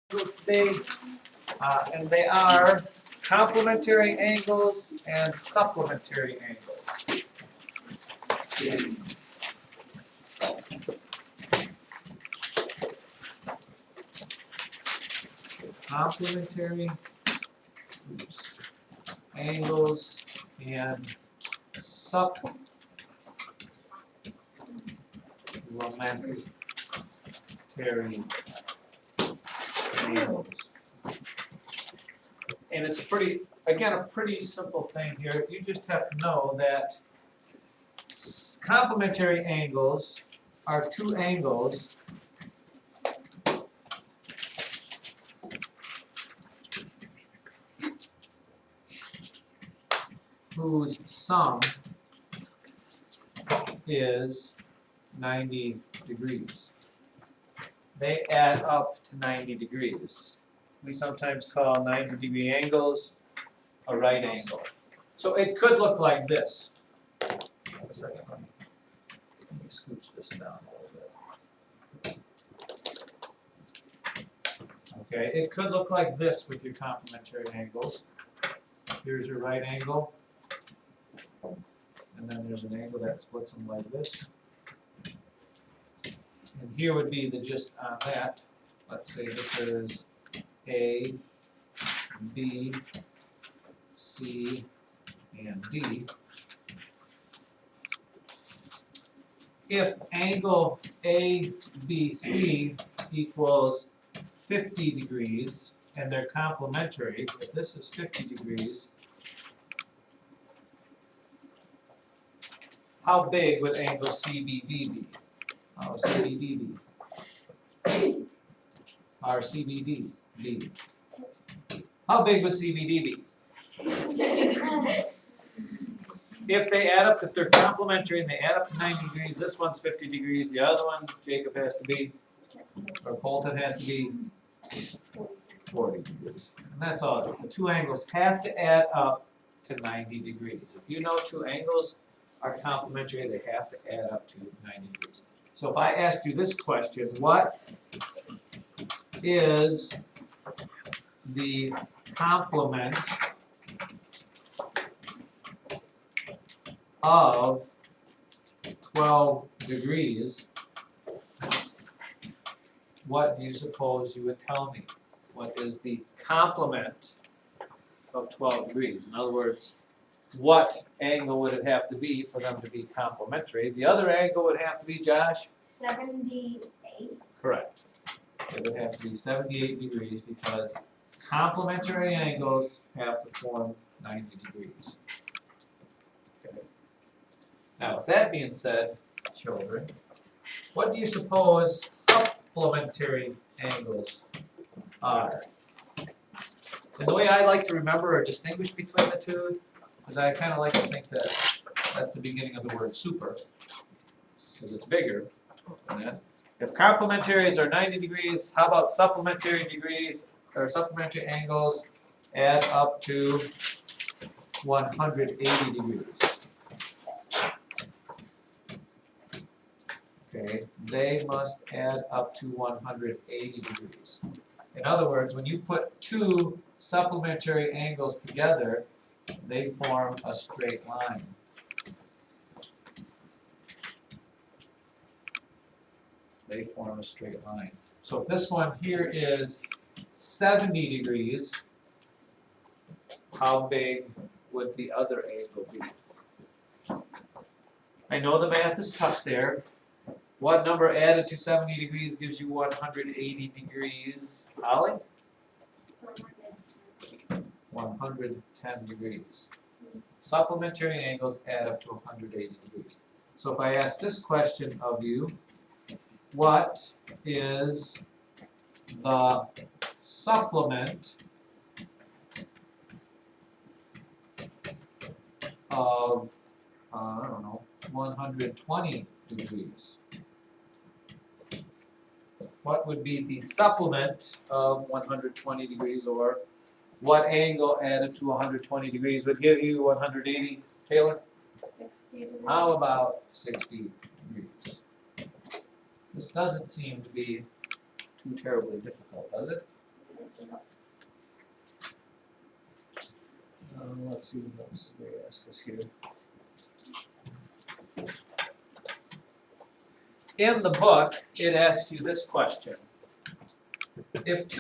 today, and they are complementary angles and supplementary angles. Complementary angles and supplementary angles. And it's a pretty simple thing here. You just have to know that complementary angles are two angles whose sum is 90 degrees. They add up to 90 degrees. We sometimes call 90-degree angles a right angle. So it could look like this. Wait a second, let me scooch this down a little bit. Okay, it could look like this with your complementary angles. Here's your right angle, and then there's an angle that splits them like this. And here would be the gist on that. Let's say this is A, B, C, and D. If angle ABC equals 50 degrees, and they're complementary, if this is 50 degrees, how big would angle CBD be? CBD be? Or CBD be? How big would CBD be? If they add up, if they're complementary and they add up to 90 degrees, this one's 50 degrees, the other one, Jacob has to be, or Colton has to be 40 degrees. And that's all it is. The two angles have to add up to 90 degrees. If you know two angles are complementary, they have to add up to 90 degrees. So if I asked you this question, what is the complement of 12 degrees, what do you suppose you would tell me? What is the complement of 12 degrees? In other words, what angle would it have to be for them to be complementary? The other angle would have to be, Josh? 78. Correct. It would have to be 78 degrees because complementary angles have to form 90 degrees. Okay. Now, with that being said, children, what do you suppose supplementary angles are? And the way I like to remember or distinguish between the two is I kind of like to think that that's the beginning of the word super, because it's bigger than that. If complementaries are 90 degrees, how about supplementary degrees or supplementary angles add up to 180 degrees? Okay, they must add up to 180 degrees. In other words, when you put two supplementary angles together, they form a straight line. They form a straight line. So if this one here is 70 degrees, how big would the other angle be? I know the math is tough there. What number added to 70 degrees gives you 180 degrees? Holly? 110 degrees. Supplementary angles add up to 180 degrees. So if I ask this question of you, what is the supplement of, 120 degrees? What would be the supplement of 120 degrees, or what angle added to 120 degrees would give you 180, Taylor? 60 degrees. How about 60 degrees? This doesn't seem to be too terribly difficult, does it? Let's see what else they ask us here. In the book, it asks you this question. If two